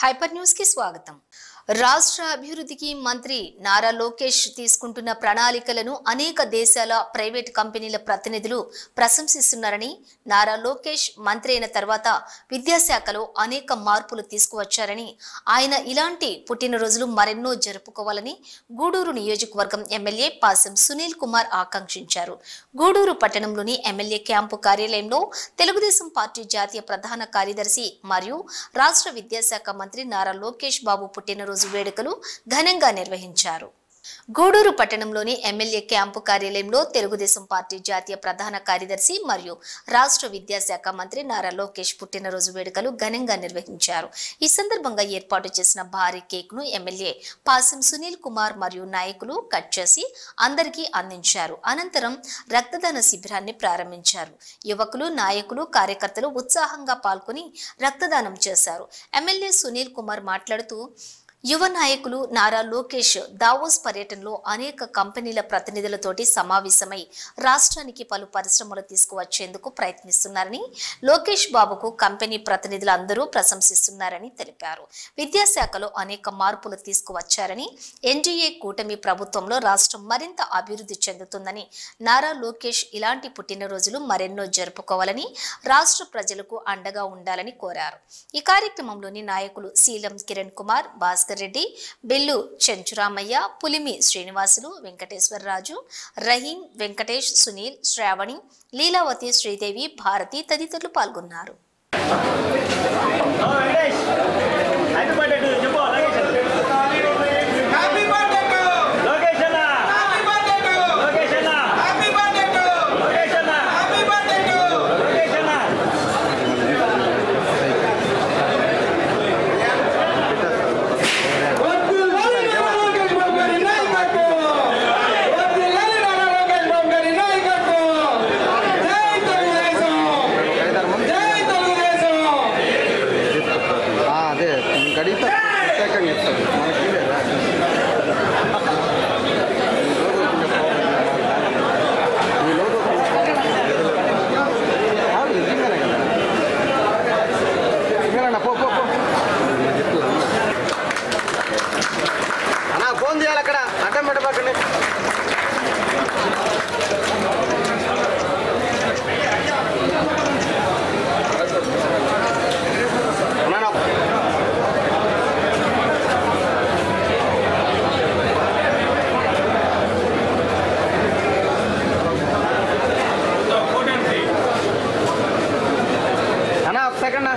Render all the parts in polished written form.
Hyper news కి స్వాగతం. రాష్ట్ర అభివృద్ధికి మంత్రి నారా లోకేష్ తీసుకుంటున్న ప్రణాళికలను అనేక దేశాల ప్రైవేట్ కంపెనీల ప్రతినిధులు ప్రశంసిస్తున్నారని, నారా లోకేష్ మంత్రి అయిన తర్వాత విద్యాశాఖలో అనేక మార్పులు తీసుకువచ్చారని, ఆయన ఇలాంటి పుట్టినరోజులు మరెన్నో జరుపుకోవాలని గూడూరు నియోజకవర్గం ఎమ్మెల్యే పాసం సునీల్ కుమార్ ఆకాంక్షించారు. గూడూరు పట్టణంలోని ఎమ్మెల్యే క్యాంపు కార్యాలయంలో తెలుగుదేశం పార్టీ జాతీయ ప్రధాన కార్యదర్శి మరియు రాష్ట్ర విద్యాశాఖ మంత్రి నారా లోకేష్ బాబు పుట్టినరోజు వేడుకలు ఘనంగా నిర్వహించారు. గూడూరు పట్టణంలోని ఎమ్మెల్యే క్యాంపు కార్యాలయంలో తెలుగుదేశం పార్టీ జాతీయ ప్రధాన కార్యదర్శి మరియు రాష్ట్ర విద్యాశాఖ మంత్రి నారా లోకేష్ పుట్టినరోజు వేడుకలు ఘనంగా నిర్వహించారు. ఈ సందర్భంగా ఏర్పాటు చేసిన భారీ కేక్ ను ఎమ్మెల్యే పాసం సునీల్ కుమార్ మరియు నాయకులు కట్ చేసి అందరికీ అందించారు. అనంతరం రక్తదాన శిబిరాన్ని ప్రారంభించారు. యువకులు, నాయకులు, కార్యకర్తలు ఉత్సాహంగా పాల్గొని రక్తదానం చేశారు. ఎమ్మెల్యే సునీల్ కుమార్ మాట్లాడుతూ, యువ నాయకులు నారా లోకేష్ దావోస్ పర్యటనలో అనేక కంపెనీల ప్రతినిధులతోటి సమావేశమై రాష్ట్రానికి పలు పరిశ్రమలు తీసుకువచ్చేందుకు ప్రయత్నిస్తున్నారని, లోకేష్ బాబుకు కంపెనీ ప్రతినిధులు అందరూ ప్రశంసిస్తున్నారని తెలిపారు. విద్యాశాఖలో అనేక మార్పులు తీసుకువచ్చారని, ఎన్డీఏ కూటమి ప్రభుత్వంలో రాష్ట్రం మరింత అభివృద్ధి చెందుతుందని, నారా లోకేష్ ఇలాంటి పుట్టినరోజులు మరెన్నో జరుపుకోవాలని, రాష్ట్ర ప్రజలకు అండగా ఉండాలని కోరారు. ఈ కార్యక్రమంలోని నాయకులు శీలం కిరణ్ కుమార్, భాస్కర్ రెడ్డి, బిల్లు చెంచురామయ్య, పులిమి శ్రీనివాసులు, వెంకటేశ్వరరాజు, రహీం, వెంకటేష్, సునీల్, శ్రావణి, లీలావతి, శ్రీదేవి, భారతి తదితరులు పాల్గొన్నారు. ఫోన్ చేయాలి అక్కడ అడ్డం పెట్టబాకండి. అన్నా ఒక సెకండ్.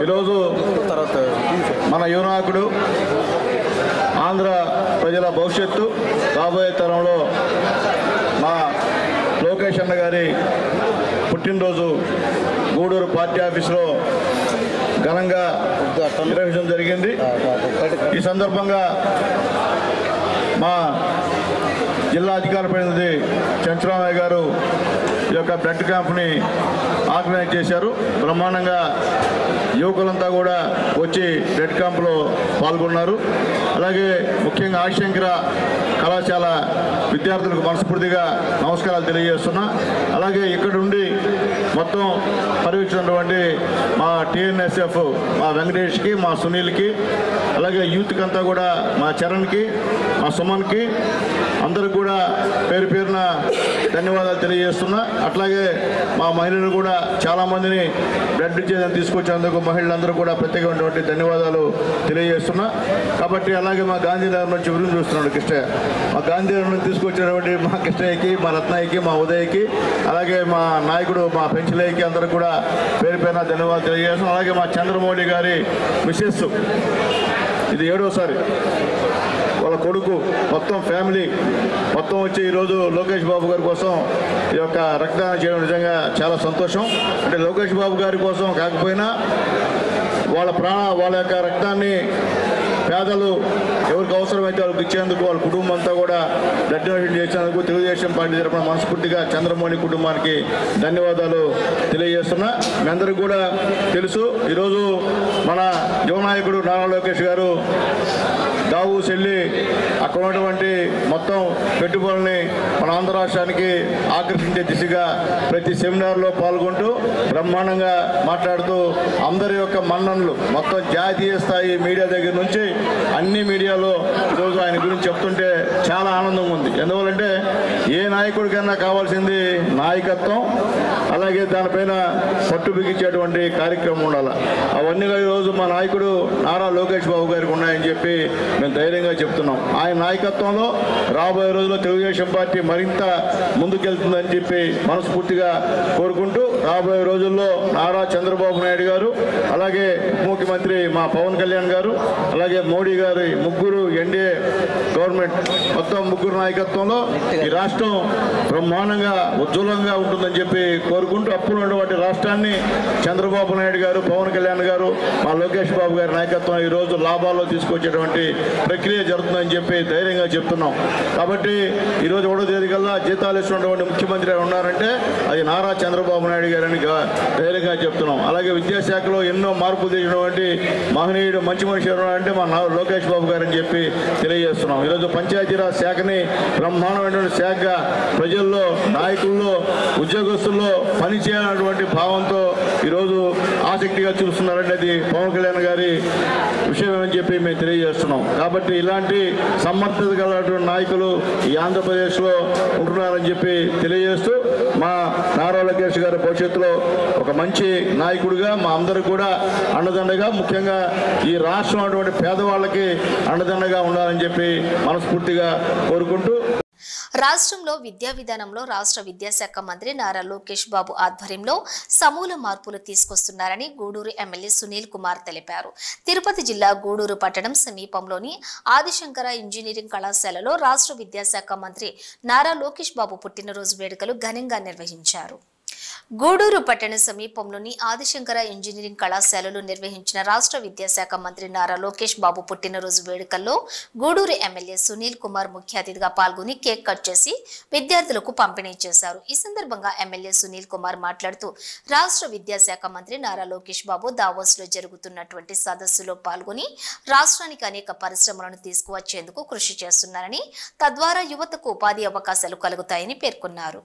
ఈరోజు మన యువనాయకుడు ఆంధ్ర ప్రజల భవిష్యత్తు రాబోయే తరంలో మా లోకేష్ అన్న గారి పుట్టినరోజు గూడూరు పార్టీ ఆఫీసులో ఘనంగా నిర్వహించడం జరిగింది. ఈ సందర్భంగా మా జిల్లా అధికార ప్రతినిధి చంద్రరామయ్య గారు ఈ యొక్క బ్లడ్ క్యాంప్ని ఆర్గనైజ్ చేశారు. బ్రహ్మాండంగా యువకులంతా కూడా వచ్చి బ్లడ్ క్యాంప్లో పాల్గొన్నారు. అలాగే ముఖ్యంగా ఆశంకర కళాశాల విద్యార్థులకు మనస్ఫూర్తిగా నమస్కారాలు తెలియజేస్తున్నా. అలాగే ఇక్కడ నుండి మొత్తం పర్యవేక్షించినటువంటి మా TNSF మా వెంకటేష్కి, మా సునీల్కి, అలాగే యూత్కి అంతా కూడా మా చరణ్కి, మా సుమన్కి అందరికి కూడా పేరు పేరున ధన్యవాదాలు తెలియజేస్తున్నా. అట్లాగే మా మహిళలు కూడా చాలామందిని బ్లడ్ ఇచ్చేదని తీసుకొచ్చినందుకు మహిళలందరూ కూడా ప్రత్యేకమైనటువంటి ధన్యవాదాలు తెలియజేస్తున్నా. కాబట్టి అలాగే మా గాంధీనగర్ నుంచి గురించి చూస్తున్నాడు కృష్ణయ్య, మా గాంధీనగర్ నుంచి తీసుకొచ్చినటువంటి మా కృష్ణయ్యకి, మా రత్నయ్యకి, మా ఉదయ్కి, అలాగే మా నాయకుడు మా పెంచలయ్యకి అందరూ కూడా పేరు పేరున ధన్యవాదాలు తెలియజేస్తున్నాం. అలాగే మా చంద్రమౌళి గారి మిసెస్, ఇది 7వసారి వాళ్ళ కొడుకు, మొత్తం ఫ్యామిలీ మొత్తం వచ్చి ఈరోజు లోకేష్ బాబు గారి కోసం ఈ యొక్క రక్తదానం చేయడం నిజంగా చాలా సంతోషం. అంటే లోకేష్ బాబు గారి కోసం కాకపోయినా వాళ్ళ యొక్క రక్తాన్ని పేదలు ఎవరికి అవసరమైతే వాళ్ళకి ఇచ్చేందుకు వాళ్ళ కుటుంబం అంతా కూడా బ్లడ్ డొనేషన్ చేసేందుకు తెలుగుదేశం పార్టీ తరఫున మనస్ఫూర్తిగా చంద్రమౌళి కుటుంబానికి ధన్యవాదాలు తెలియజేస్తున్నా. మీ అందరికీ కూడా తెలుసు, ఈరోజు మన యువ నాయకుడు నారా లోకేష్ గారు దావూస్ వెళ్ళి అక్కడ ఉన్నటువంటి మొత్తం పెట్టుబడుల్ని మన ఆంధ్ర రాష్ట్రానికి ఆకర్షించే దిశగా ప్రతి సెమినార్లో పాల్గొంటూ బ్రహ్మాండంగా మాట్లాడుతూ అందరి యొక్క మన్ననలు మొత్తం జాతీయ స్థాయి మీడియా దగ్గర నుంచి అన్ని మీడియాలో ఈరోజు ఆయన గురించి చెప్తుంటే చాలా ఆనందంగా ఉంది. ఎందువల్లంటే ఏ నాయకుడికైనా కావాల్సింది నాయకత్వం, అలాగే దానిపైన పట్టు బిగించేటువంటి కార్యక్రమం ఉండాలి. అవన్నీ ఈరోజు మా నాయకుడు నారా లోకేష్ బాబు గారికి ఉన్నాయని చెప్పి మేము ధైర్యంగా చెప్తున్నాం. ఆయన నాయకత్వంలో రాబోయే రోజుల్లో తెలుగుదేశం పార్టీ మరింత ముందుకెళ్తుందని చెప్పి మనస్ఫూర్తిగా కోరుకుంటూ రాబోయే రోజుల్లో నారా చంద్రబాబు నాయుడు గారు, అలాగే ముఖ్యమంత్రి మా పవన్ కళ్యాణ్ గారు, అలాగే మోడీ గారి ముగ్గురు ఎన్డీఏ గవర్నమెంట్ మొత్తం ముగ్గురు నాయకత్వంలో ఈ రాష్ట్రం బ్రహ్మాండంగా ఉజ్వలంగా ఉంటుందని చెప్పి కోరుకుంటూ అప్పుడున్నటువంటి రాష్ట్రాన్ని చంద్రబాబు నాయుడు గారు, పవన్ కళ్యాణ్ గారు, మా లోకేష్ బాబు గారి నాయకత్వం ఈరోజు లాభాల్లో తీసుకొచ్చేటువంటి ప్రక్రియ జరుగుతుందని చెప్పి ధైర్యంగా చెప్తున్నాం. కాబట్టి ఈరోజు 1వ తేదీ కల్లా జీతాలు ఇస్తున్నటువంటి ముఖ్యమంత్రి ఉన్నారంటే అది నారా చంద్రబాబు నాయుడు గారని ధైర్యంగా చెప్తున్నాం. అలాగే విద్యాశాఖలో ఎన్నో మార్పులు తెచ్చినటువంటి మహనీయుడు మంచి మనిషి ఎవరంటే మా లోకేష్ బాబు గారని చెప్పి తెలియజేస్తున్నాం. ఈరోజు పంచాయతీరాజ్ శాఖని బ్రహ్మాండమైనటువంటి శాఖగా ప్రజల్లో, నాయకుల్లో, ఉద్యోగస్తుల్లో పనిచేయాలన్నటువంటి భావంతో ఈరోజు ఆసక్తిగా చూస్తున్నారంటే అది పవన్ కళ్యాణ్ గారి విషయం అని చెప్పి మేము తెలియజేస్తున్నాం. కాబట్టి ఇలాంటి సమర్థత గలటువంటి నాయకులు ఈ ఆంధ్రప్రదేశ్లో ఉంటున్నారని చెప్పి తెలియజేస్తూ మా నారా లోకేష్ గారి భవిష్యత్తులో ఒక మంచి నాయకుడిగా మా అందరూ కూడా అండదండగా, ముఖ్యంగా ఈ రాష్ట్రం అటువంటి పేదవాళ్ళకి అండదండగా ఉండాలని చెప్పి మనస్ఫూర్తిగా కోరుకుంటూ రాష్ట్రంలో విద్యా విధానంలో రాష్ట్ర విద్యాశాఖ మంత్రి నారా లోకేష్ బాబు ఆధ్వర్యంలో సమూల మార్పులు తీసుకొస్తున్నారని గూడూరు ఎమ్మెల్యే సునీల్ కుమార్ తెలిపారు. తిరుపతి జిల్లా గూడూరు పట్టణం సమీపంలోని ఆదిశంకర ఇంజనీరింగ్ కళాశాలలో రాష్ట్ర విద్యాశాఖ మంత్రి నారా లోకేష్ బాబు పుట్టినరోజు వేడుకలు ఘనంగా నిర్వహించారు. గూడూరు పట్టణ సమీపంలోని ఆదిశంకర ఇంజనీరింగ్ కళాశాలలో నిర్వహించిన రాష్ట్ర విద్యాశాఖ మంత్రి నారా లోకేష్ బాబు పుట్టినరోజు వేడుకల్లో గూడూరు ఎమ్మెల్యే సునీల్ కుమార్ ముఖ్య అతిథిగా పాల్గొని కేక్ కట్ చేసి విద్యార్థులకు పంపిణీ చేశారు. ఈ సందర్భంగా ఎమ్మెల్యే సునీల్ కుమార్ మాట్లాడుతూ రాష్ట్ర విద్యాశాఖ మంత్రి నారా లోకేష్ బాబు దావోస్ లో జరుగుతున్నటువంటి సదస్సులో పాల్గొని రాష్ట్రానికి అనేక పరిశ్రమలను తీసుకువచ్చేందుకు కృషి చేస్తున్నారని, తద్వారా యువతకు ఉపాధి అవకాశాలు కలుగుతాయని పేర్కొన్నారు.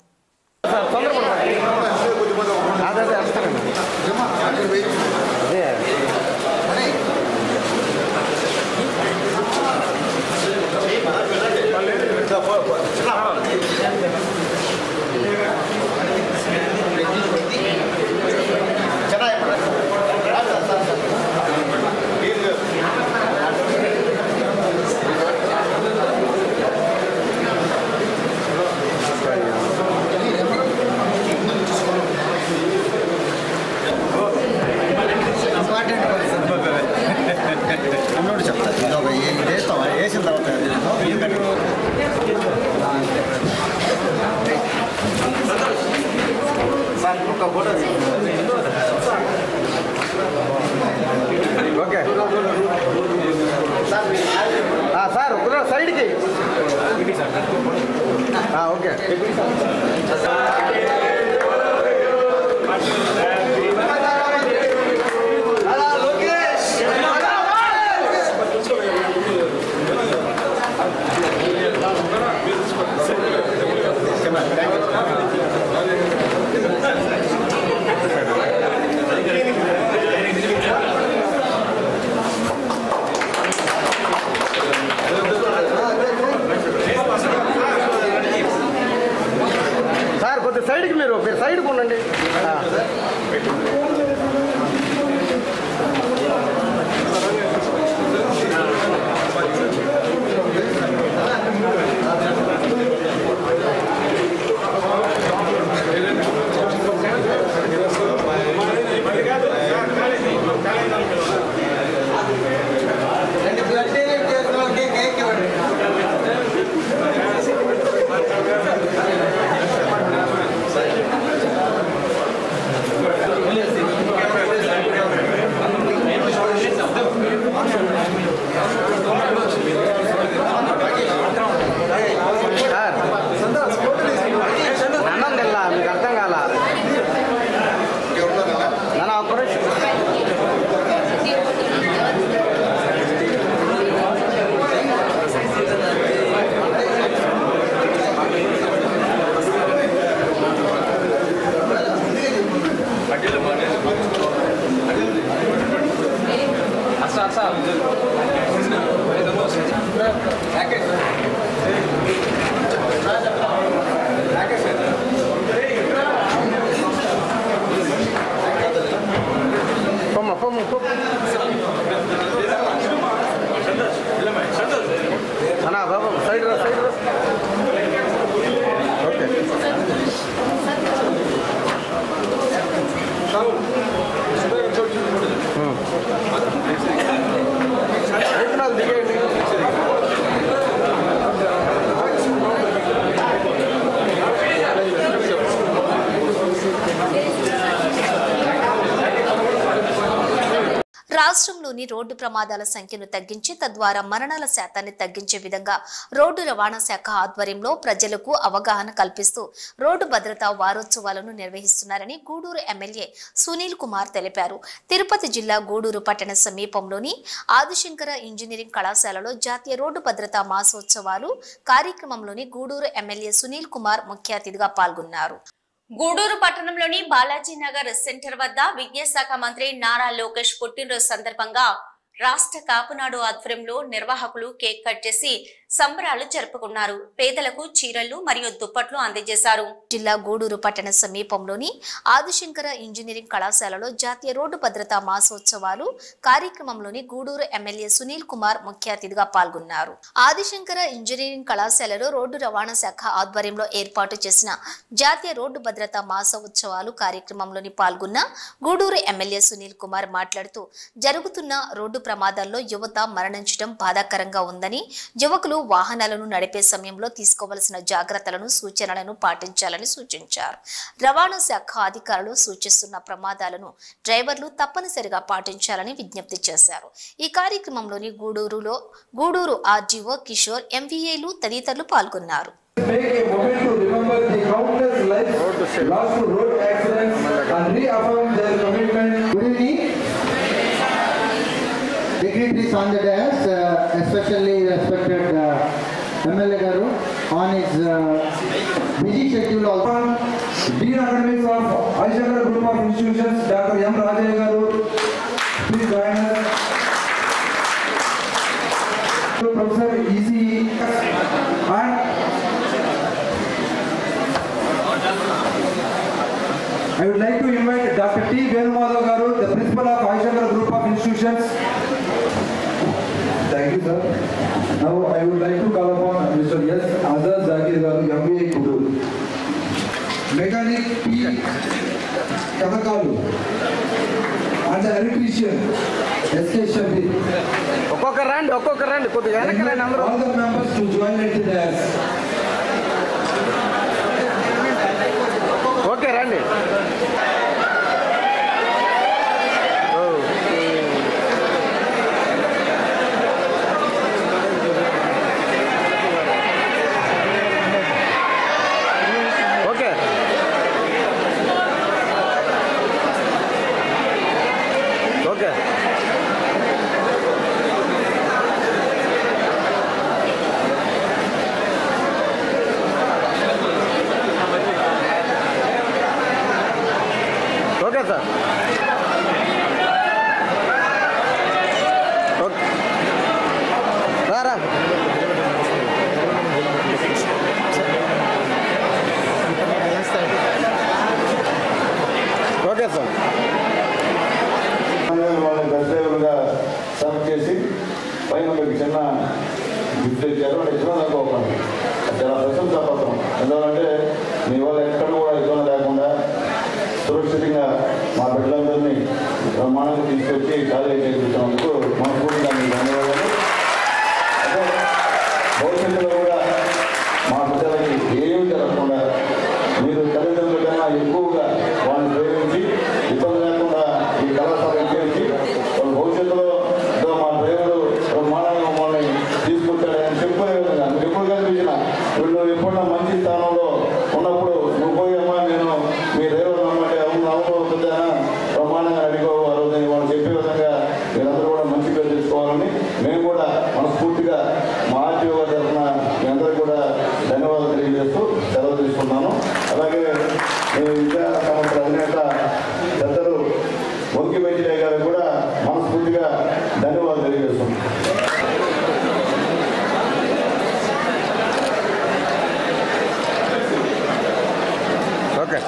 ఓకే సార్ సైడ్కి సైడ్కి మీరు సైడ్కి ఉండండి. బాబు సైడ్ రా ఓకే దిగండి. రాష్ట్రంలోని రోడ్డు ప్రమాదాల సంఖ్యను తగ్గించి తద్వారా మరణాల శాతాన్ని తగ్గించే విధంగా రోడ్డు రవాణా శాఖ ఆధ్వర్యంలో ప్రజలకు అవగాహన కల్పిస్తూ రోడ్డు భద్రతా వారోత్సవాలను నిర్వహిస్తున్నారని గూడూరు ఎమ్మెల్యే సునీల్ కుమార్ తెలిపారు. తిరుపతి జిల్లా గూడూరు పట్టణ సమీపంలోని ఆదిశంకర ఇంజనీరింగ్ కళాశాలలో జాతీయ రోడ్డు భద్రతా మాసోత్సవాలు కార్యక్రమంలోని గూడూరు ఎమ్మెల్యే సునీల్ కుమార్ ముఖ్య అతిథిగా పాల్గొన్నారు. గూడూరు పట్టణంలోని బాలాజీ నగర్ సెంటర్ వద్ద విద్యాశాఖ మంత్రి నారా లోకేష్ పుట్టినరోజు సందర్భంగా రాష్ట్ర కాపునాడు ఆధ్వర్యంలో నిర్వాహకులు కేక్ కట్ చేసి సంబరాలు జరుపుకున్నారు. పేదలకు చీరలు మరియు దుప్పట్లు అందజేశారు. జిల్లా గూడూరు పట్టణ సమీపంలోని ఆదిశంకర ఇంజనీరింగ్ కళాశాలలో జాతీయ రోడ్డు భద్రతా మాసోత్సవాలు కార్యక్రమంలోని గూడూరు ఎమ్మెల్యే సునీల్ కుమార్ ముఖ్య అతిథిగా పాల్గొన్నారు. ఆదిశంకర ఇంజనీరింగ్ కళాశాలలో రోడ్డు రవాణా శాఖ ఆధ్వర్యంలో ఏర్పాటు చేసిన జాతీయ రోడ్డు భద్రతా మాసోత్సవాలు కార్యక్రమంలోని పాల్గొన్న గూడూరు ఎమ్మెల్యే సునీల్ కుమార్ మాట్లాడుతూ జరుగుతున్న రోడ్డు ప్రమాదాల్లో యువత మరణించడం బాధాకరంగా ఉందని, యువకులు వాహనాలను నడిపే సమయంలో తీసుకోవలసిన జాగ్రత్తలను సూచనలను పాటించాలని సూచించారు. రవాణా శాఖ అధికారులు సూచిస్తున్న ప్రమాదాలను డ్రైవర్లు తప్పనిసరిగా పాటించాలని విజ్ఞప్తి చేశారు. ఈ కార్యక్రమంలోని గూడూరు ఆర్జీఓ కిషోర్, ఎంవీఏలు తదితరులు పాల్గొన్నారు. Dignitaries on the dais, especially respected MLA Garu on his busy schedule also. Dean Academics of Aishankar Group of Institutions, Dr. M. Rajaya Garu, please join us. Professor ECE and I would like to invite Dr. T. Venumadhav Garu, the principal of Aishankar Group of Institutions. Thank you, sir. Now I would like to call upon Mr. S. Azad Zakir Garu, MBA Kudur. Mechanic P. Katakalu and the electrician S.K. Shabir. ఒక్కొక్కరండి కొద్దిగా వెనకాల అందరూ. All the members to join at the dais. Okay రండి. Gift ఇచ్చారు. ఇచ్చిన దాకా ఒక చాలా ప్రశంసాపత్రం. ఎందుకంటే మీ వాళ్ళు ఎక్కడ కూడా ఇబ్బంది లేకుండా సురక్షితంగా మా బిడ్డలందరినీ బ్రహ్మాండంగా తీసుకొచ్చి కాలేజీ చేయించినందుకు మనస్ఫూర్తిగా మీకు ధన్యవాదాలు. అదే భవిష్యత్తులో కూడా మా బిడ్డలకి ఏమీ జరగకుండా మీరు తల్లిదండ్రుల కన్నా ఎక్కువగా వాళ్ళని ప్రేమించి ఇబ్బంది లేకుండా ఈ కళాశాల చేయించి వాళ్ళ భవిష్యత్తులో మా డ్రైవరు బ్రహ్మాండంగా మమ్మల్ని తీసుకొచ్చాడని చెప్పే విధంగా నువ్వు ఎప్పుడు కనిపించిన వీళ్ళు ఎప్పుడన్నా మంచి స్థానంలో ఉన్నప్పుడు నువ్వు పోయమ్మా నేను మీ డ్రైవర్ అమ్మంటే అవును అవుతుందా బ్రహ్మాండంగా అడిగో ఆ రోజు వాళ్ళు చెప్పే విధంగా మీరందరూ కూడా మంచి పేరు తెచ్చుకోవాలని మేము కూడా మనస్ఫూర్తిగా మా ఆర్టీఓ తరఫున మీ అందరికీ కూడా ధన్యవాదాలు తెలియజేస్తూ సెలవు తీసుకున్నాను. అలాగే విద్యా సంస్థల అధినేత పెద్దలు వంకి వెంకయ్య గారికి కూడా మనస్ఫూర్తిగా ధన్యవాదాలు తెలియజేస్తున్నాం. ఓకే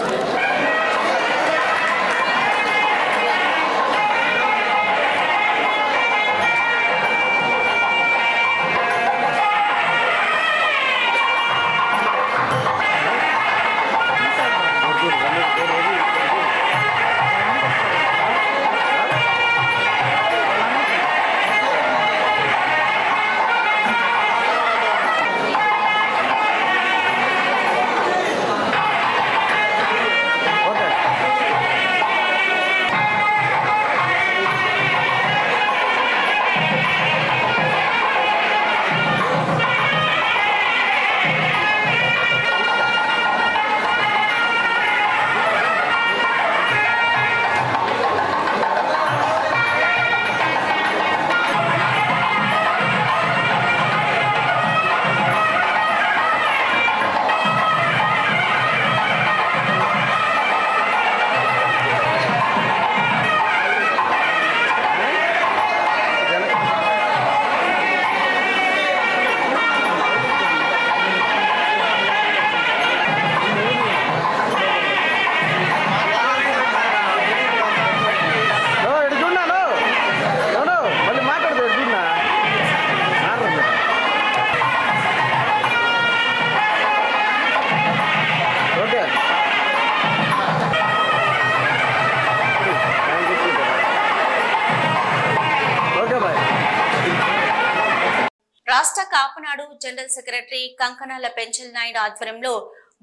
రాష్ట్ర కాపునాడు జనరల్ సెక్రటరీ కంకణాల పెంచల్ నాయుడు ఆధ్వర్యంలో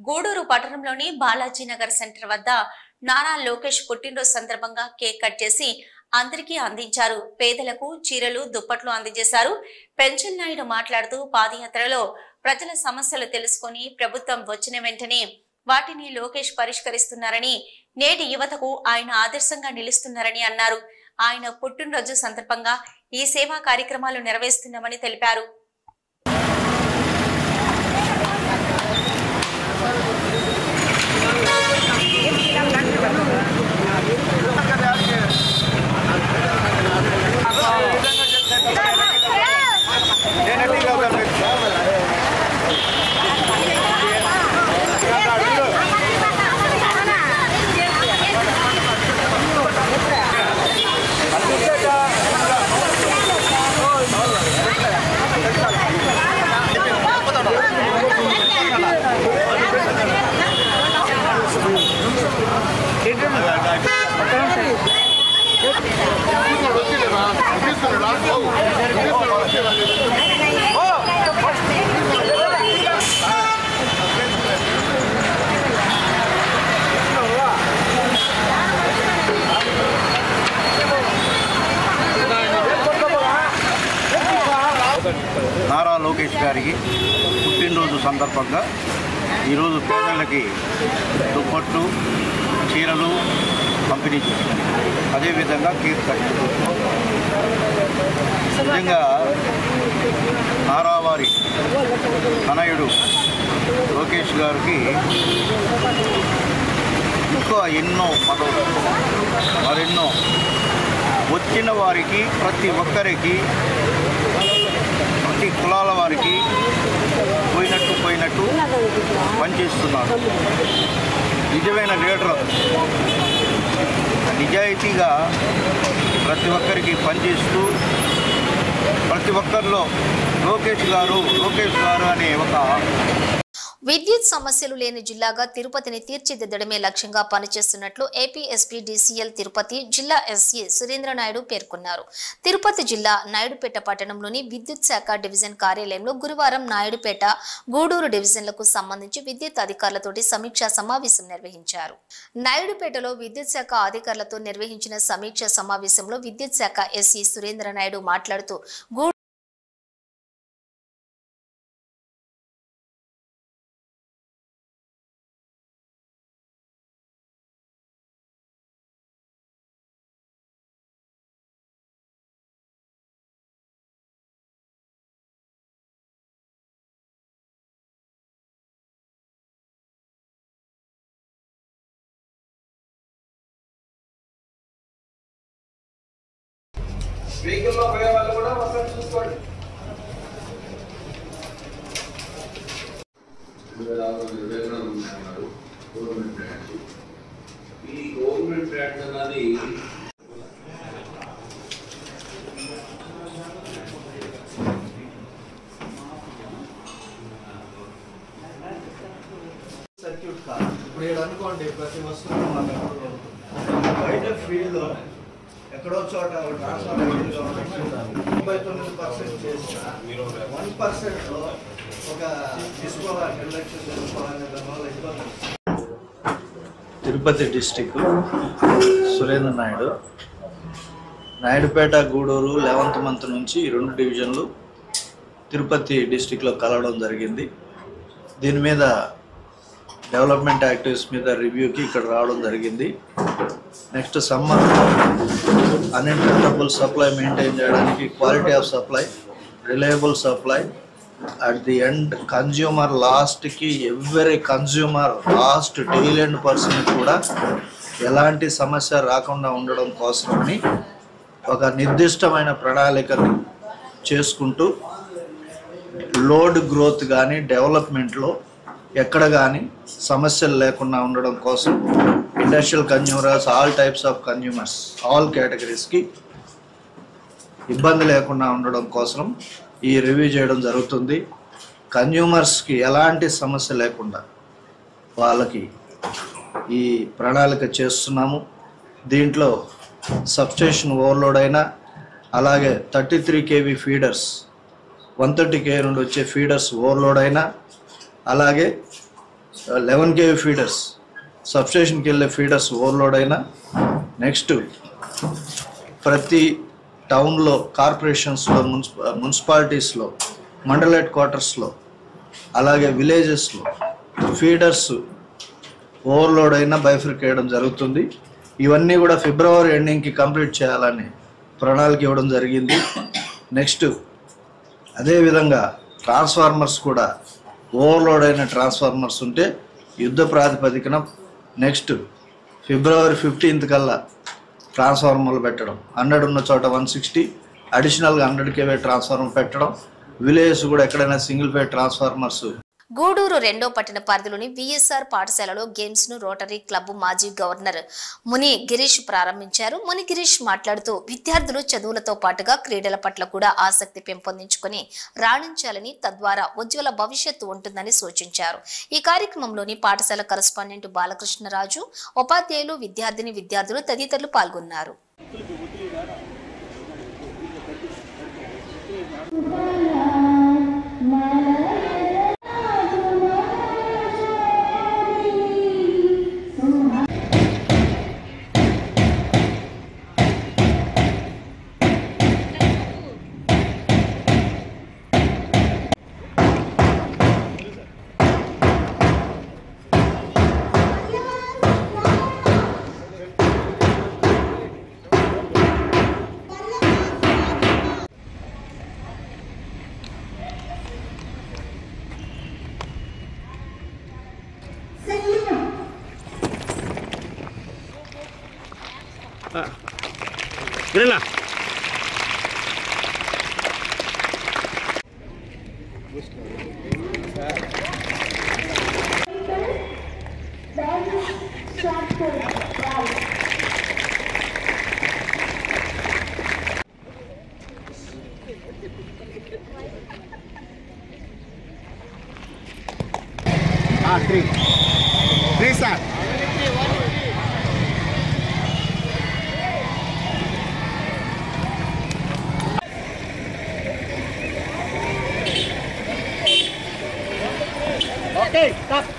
గూడూరు పట్టణంలోని బాలాజీనగర్ సెంటర్ వద్ద నారా లోకేష్ పుట్టినరోజు సందర్భంగా కేక్ కట్ చేసి అందరికీ అందించారు. పేదలకు చీరలు దుప్పట్లు అందజేశారు. పెంచల్ నాయుడు మాట్లాడుతూ పాదయాత్రలో ప్రజల సమస్యలు తెలుసుకుని ప్రభుత్వం వచ్చిన వెంటనే వాటిని లోకేష్ పరిష్కరిస్తున్నారని, నేటి యువతకు ఆయన ఆదర్శంగా నిలుస్తున్నారని అన్నారు. ఆయన పుట్టినరోజు సందర్భంగా ఈ సేవా కార్యక్రమాలు నిర్వహిస్తున్నామని తెలిపారు. నారా లోకేష్ గారికి పుట్టినరోజు సందర్భంగా ఈరోజు పేదలకి దుప్పట్లు చీరలు పంపిణీ చేశారు. అదేవిధంగా కేక్ కట్ చేశారు. నిజంగా నారావారి తనయుడు లోకేష్ గారికి ఇంకా ఎన్నో పదవులు మరెన్నో వచ్చిన వారికి ప్రతి ఒక్కరికి ప్రతి కులాల వారికి పోయినట్టు పనిచేస్తున్నారు. నిజమైన లీడర్ నిజాయితీగా ప్రతి ఒక్కరికి పనిచేస్తూ ప్రతి ఒక్కరిలో లోకేష్ గారు అనే ఒక విద్యుత్ సమస్యలు లేని జిల్లాగా తిరుపతిని తీర్చిదిద్దడమే లక్ష్యంగా పనిచేస్తున్నట్లు ఏపీ ఎస్పీ డీసీఎల్ తిరుపతి జిల్లా ఎస్సీ సురేంద్ర నాయుడు పేర్కొన్నారు. తిరుపతి జిల్లా నాయుడుపేట పట్టణంలోని విద్యుత్ శాఖ డివిజన్ కార్యాలయంలో గురువారం నాయుడుపేట, గూడూరు డివిజన్లకు సంబంధించి విద్యుత్ అధికారులతోటి సమీక్షా సమావేశం నిర్వహించారు. నాయుడుపేటలో విద్యుత్ శాఖ అధికారులతో నిర్వహించిన సమీక్షా సమావేశంలో విద్యుత్ శాఖ ఎస్సీ సురేంద్ర నాయుడు మాట్లాడుతూ వెహికల్లో పోయే వాళ్ళు కూడా ఒకసారి చూసుకోండి. ఈ గవర్నమెంట్ ట్రాక్ట్ అన్నది సర్క్యూట్ కాదు. ఇప్పుడు ఏడు అనుకోండి, ప్రతి వస్తువు మాకు బయట ఫీల్డ్లో ఎక్కడో చోట ట్రాన్స్ఫార్మర్ 99% చేసిన 1%లో ఒక తీసుకోవాలి, నిర్లక్ష్యం చేసుకోవాలనే దానివల్ల ఇబ్బంది. Tirupati district Surendra Naidu, Naidupeta, Gudur 11th month నుంచి 2 డివిజన్లు తిరుపతి డిస్టిక్లో కలవడం జరిగింది. దీని మీద డెవలప్మెంట్ యాక్టివిటీస్ మీద రివ్యూకి ఇక్కడ రావడం జరిగింది. Next summer uninterruptible supply maintain చేయడానికి quality of supply, reliable supply, at the end consumer లాస్ట్కి every consumer last daily end person కూడా ఎలాంటి సమస్య రాకుండా ఉండడం కోసమని ఒక నిర్దిష్టమైన ప్రణాళికని చేసుకుంటూ లోడ్ గ్రోత్ కానీ డెవలప్మెంట్లో ఎక్కడ కానీ సమస్యలు లేకుండా ఉండడం కోసం industrial consumers, all types of consumers, all కేటగిరీస్కి ఇబ్బంది లేకుండా ఉండడం కోసం ఈ రివ్యూ చేయడం జరుగుతుంది. కన్జ్యూమర్స్కి ఎలాంటి సమస్య లేకుండా వాళ్ళకి ఈ ప్రణాళిక చేస్తున్నాము. దీంట్లో సబ్స్టేషన్ ఓవర్లోడ్ అయినా, అలాగే 33 kV ఫీడర్స్ 130 kV నుండి వచ్చే ఫీడర్స్ ఓవర్లోడ్ అయినా, అలాగే 11 kV ఫీడర్స్ సబ్స్టేషన్కి వెళ్ళే ఫీడర్స్ ఓవర్లోడ్ అయినా, నెక్స్ట్ ప్రతి టౌన్లో, కార్పొరేషన్స్లో, మున్సిపాలిటీస్లో, మండల హెడ్ క్వార్టర్స్లో, అలాగే విలేజెస్లో ఫీడర్స్ ఓవర్లోడ్ అయినా బైఫర్క్ చేయడం జరుగుతుంది. ఇవన్నీ కూడా ఫిబ్రవరి ఎండింగ్కి కంప్లీట్ చేయాలని ప్రణాళిక ఇవ్వడం జరిగింది. నెక్స్ట్ అదేవిధంగా ట్రాన్స్ఫార్మర్స్ కూడా ఓవర్లోడ్ అయిన ట్రాన్స్ఫార్మర్స్ ఉంటే యుద్ధ ప్రాతిపదికన నెక్స్ట్ ఫిబ్రవరి 15th కల్లా ట్రాన్స్ఫార్మర్లు పెట్టడం, 100 ఉన్న చోట 160, అడిషనల్గా 100 kV ట్రాన్స్ఫార్మర్ పెట్టడం, విలేజెస్ కూడా ఎక్కడైనా సింగిల్ ఫేజ్ ట్రాన్స్ఫార్మర్స్. గూడూరు 2వ పట్టణ పరిధిలోని విఎస్ఆర్ పాఠశాలలో గేమ్స్ ను రోటరీ క్లబ్ మాజీ గవర్నర్ ముని గిరీష్ ప్రారంభించారు. ముని గిరీష్ మాట్లాడుతూ విద్యార్థులు చదువులతో పాటుగా క్రీడల పట్ల కూడా ఆసక్తి పెంపొందించుకొని రాణించాలని, తద్వారా ఉజ్వల భవిష్యత్తు ఉంటుందని సూచించారు. ఈ కార్యక్రమంలోని పాఠశాల కరెస్పాండెంట్ బాలకృష్ణరాజు, ఉపాధ్యాయులు, విద్యార్థులు తదితరులు పాల్గొన్నారు. 3 సార్. Okay stop.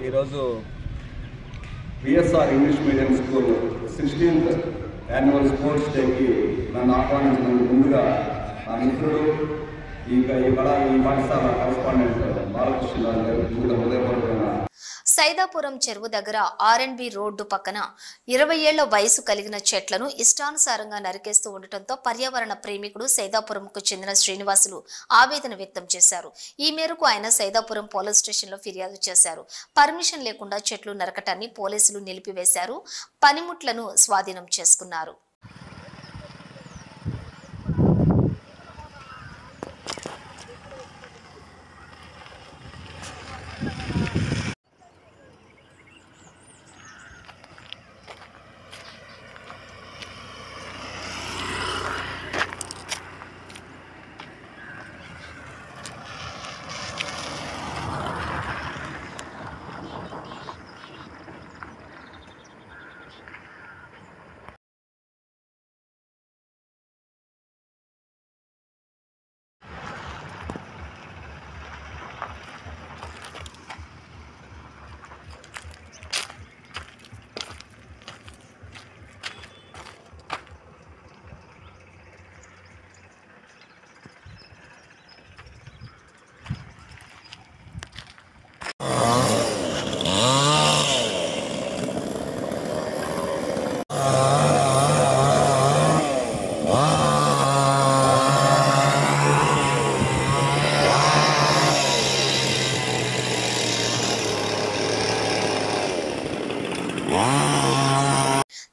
ఈరోజు VSR English medium school 16th annual sports డేకి నన్ను ఆహ్వానించినందుకు ముందుగా నా మిత్రుడు ఈ పాఠశాల కరెస్పాండెంట్ బాలకృష్ణ గారు హృదయపూర్వకంగా. సైదాపురం చెరువు దగ్గర R&B రోడ్డు పక్కన 20 ఏళ్ల వయసు కలిగిన చెట్లను ఇష్టానుసారంగా నరికేస్తూ ఉండటంతో పర్యావరణ ప్రేమికుడు సైదాపురంకు చెందిన శ్రీనివాసులు ఆవేదన వ్యక్తం చేశారు. ఈ మేరకు ఆయన సైదాపురం పోలీస్ స్టేషన్లో ఫిర్యాదు చేశారు. పర్మిషన్ లేకుండా చెట్లు నరకటాన్ని పోలీసులు నిలిపివేశారు. పనిముట్లను స్వాధీనం చేసుకున్నారు.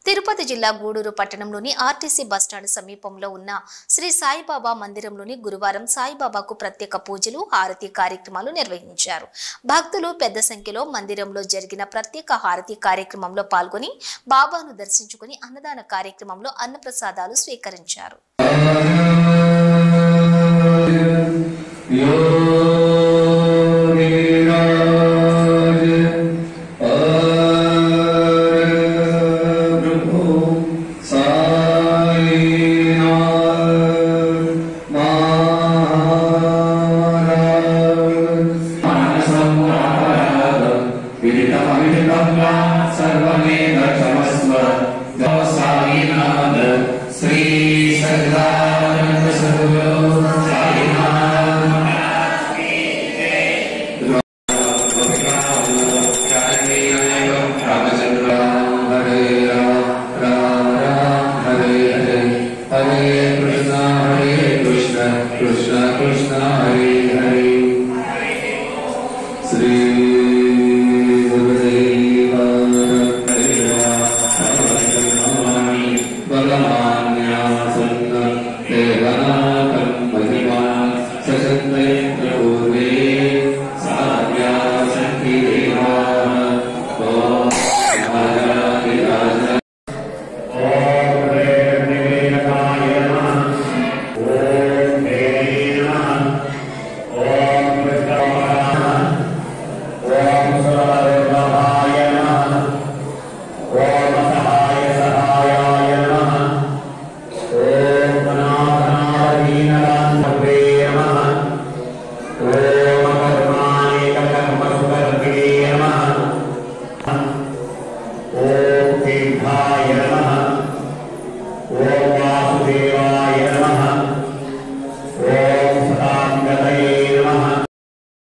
తిరుపతి జిల్లా గూడూరు పట్టణంలోని ఆర్టీసీ బస్టాండ్ సమీపంలో ఉన్న శ్రీ సాయిబాబా మందిరంలోని గురువారం సాయిబాబాకు ప్రత్యేక పూజలు, హారతి కార్యక్రమాలు నిర్వహించారు. భక్తులు పెద్ద సంఖ్యలో మందిరంలో జరిగిన ప్రత్యేక హారతి కార్యక్రమంలో పాల్గొని బాబాను దర్శించుకుని అన్నదాన కార్యక్రమంలో అన్నప్రసాదాలు స్వీకరించారు. सर्वमेव